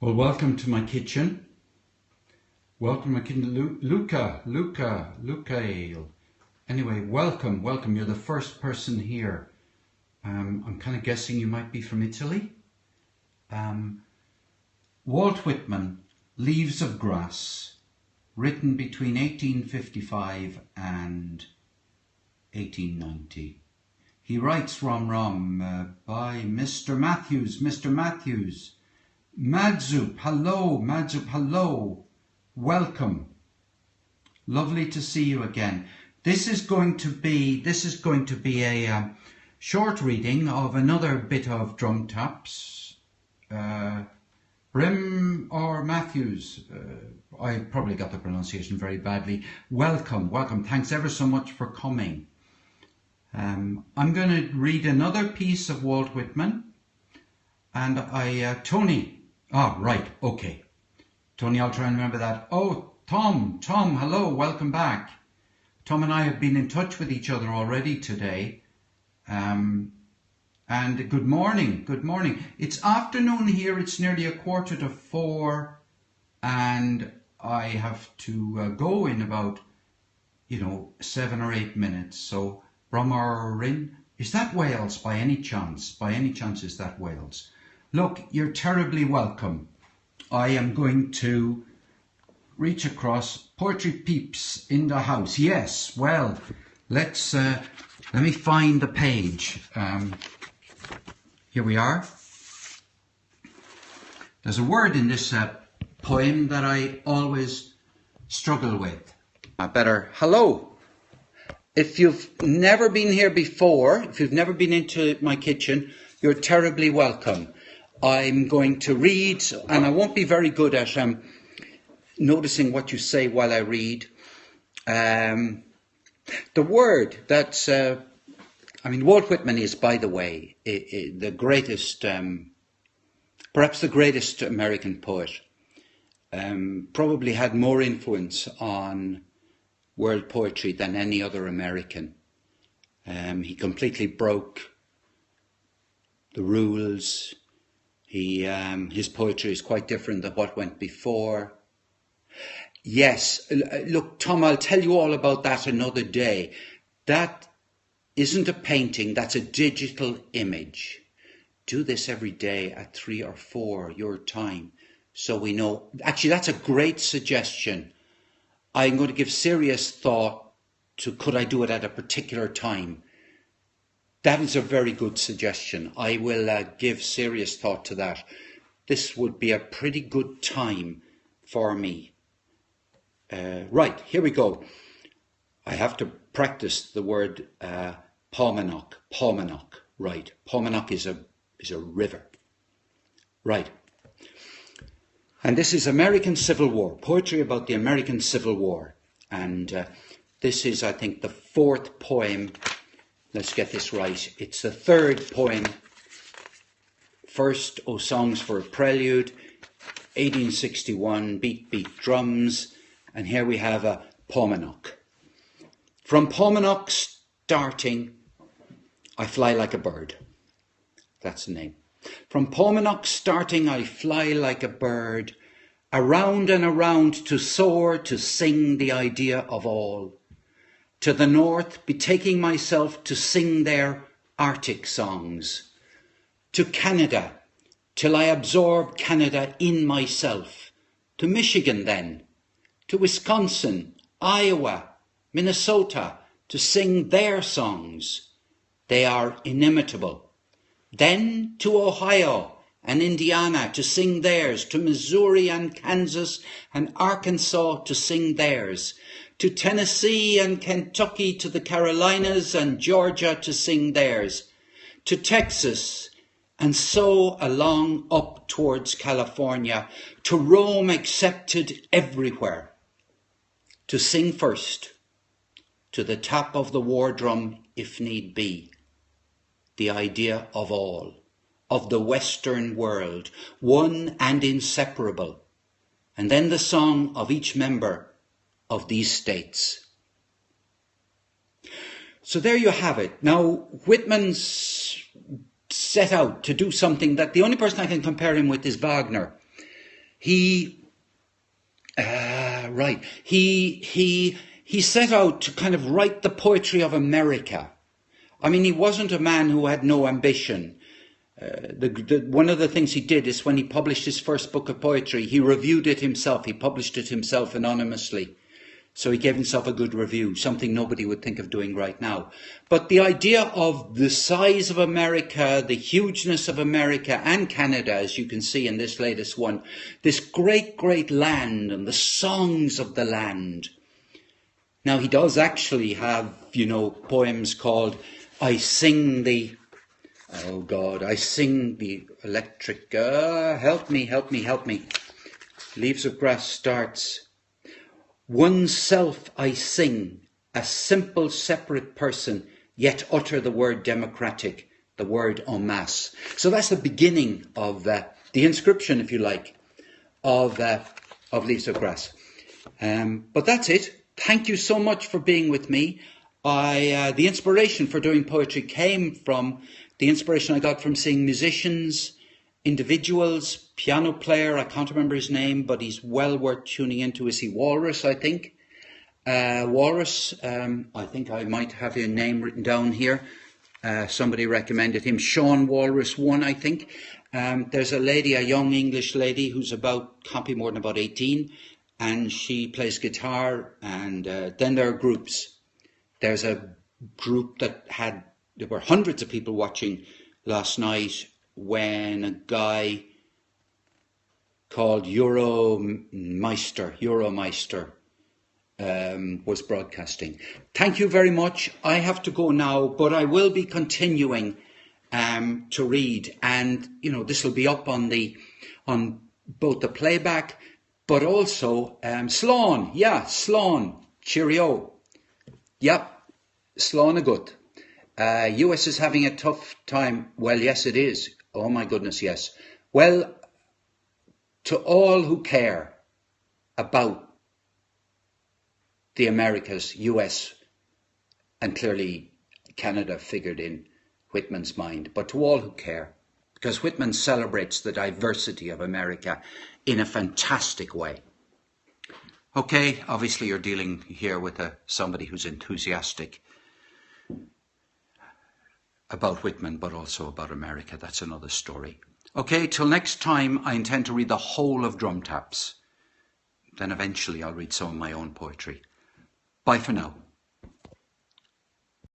Well, welcome to my kitchen. Welcome to my kitchen, Luca. Anyway, welcome. You're the first person here. I'm kind of guessing you might be from Italy. Walt Whitman, Leaves of Grass, written between 1855 and 1890. He writes Rom by Mr. Matthews. Madzup, hello. Welcome. Lovely to see you again. This is going to be a short reading of another bit of drum taps. Brim or Matthews, I probably got the pronunciation very badly. Welcome. Thanks ever so much for coming. I'm going to read another piece of Walt Whitman, and Tony. Right, okay. Tony, I'll try and remember that. Oh, Tom, hello, welcome back. Tom and I have been in touch with each other already today. And good morning. It's afternoon here, it's nearly 3:45, and I have to go in about, 7 or 8 minutes. So, Brommer, is that Wales by any chance? Is that Wales? Look, you're terribly welcome. I am going to reach across. Poetry peeps in the house. Yes, well, let me find the page. Here we are. There's a word in this poem that I always struggle with. Hello. If you've never been here before, if you've never been into my kitchen, you're terribly welcome. I'm going to read, and I won't be very good at noticing what you say while I read. The word that's, Walt Whitman is, by the way, the greatest, perhaps the greatest American poet. Probably had more influence on world poetry than any other American. He completely broke the rules. His poetry is quite different than what went before. Yes, look, Tom, I'll tell you all about that another day. That isn't a painting, that's a digital image. Do this every day at 3 or 4 your time, so we know. Actually, that's a great suggestion. I'm going to give serious thought to could I do it at a particular time. That is a very good suggestion. I will give serious thought to that. This would be a pretty good time for me. Right, here we go. I have to practice the word Paumanok. Right, Paumanok is a river. Right. And this is American Civil War, poetry about the American Civil War. And this is, I think, the 4th poem. Let's get this right. It's the 3rd poem. First, O Songs for a Prelude, 1861, Beat, Beat Drums. And here we have a Paumanok. From Paumanok starting, I fly like a bird. That's the name. From Paumanok starting, I fly like a bird, around and around to soar, to sing the idea of all. To the north, betaking myself to sing their Arctic songs. To Canada, till I absorb Canada in myself. To Michigan then. To Wisconsin, Iowa, Minnesota, to sing their songs. They are inimitable. Then to Ohio and Indiana to sing theirs. To Missouri and Kansas and Arkansas to sing theirs. To Tennessee and Kentucky, to the Carolinas and Georgia to sing theirs. To Texas, and so along up towards California. To Rome accepted everywhere. To sing first, to the tap of the war drum if need be. The idea of all, of the Western world, one and inseparable. And then the song of each member of these states. So there you have it. Now, Whitman's set out to do something that the only person I can compare him with is Wagner. He set out to kind of write the poetry of America. I mean, he wasn't a man who had no ambition. One of the things he did is when he published his first book of poetry, he reviewed it himself. He published it himself anonymously. So he gave himself a good review, something nobody would think of doing right now. But the idea of the size of America, the hugeness of America and Canada, as you can see in this latest one, this great, great land and the songs of the land. Now, he does actually have, poems called I Sing the Electric, help me. Leaves of Grass starts. Oneself I sing, a simple separate person, yet utter the word democratic, the word en masse. So that's the beginning of the inscription, if you like, of Leaves of Grass. But that's it. Thank you so much for being with me. The inspiration for doing poetry came from the inspiration I got from seeing musicians, individuals, piano player, I can't remember his name, but he's well worth tuning into. Is he Walrus, I think? Walrus, I think I might have your name written down here. Somebody recommended him. Sean Walrus 1, I think. There's a lady, a young English lady who's can't be more than about 18, and she plays guitar, and then there are groups. There's a group there were hundreds of people watching last night when a guy called Euromeister was broadcasting. Thank you very much. I have to go now, but I will be continuing to read, and this will be up on both the playback, but also Slán, cheerio. Yep, Slán agut. US is having a tough time. Well, yes, it is. Oh my goodness, yes. Well, to all who care about the Americas, US, and clearly Canada figured in Whitman's mind, but to all who care, because Whitman celebrates the diversity of America in a fantastic way. Okay, obviously you're dealing here with somebody who's enthusiastic about Whitman, but also about America. That's another story. Okay, till next time, I intend to read the whole of Drum Taps. Then eventually I'll read some of my own poetry. Bye for now.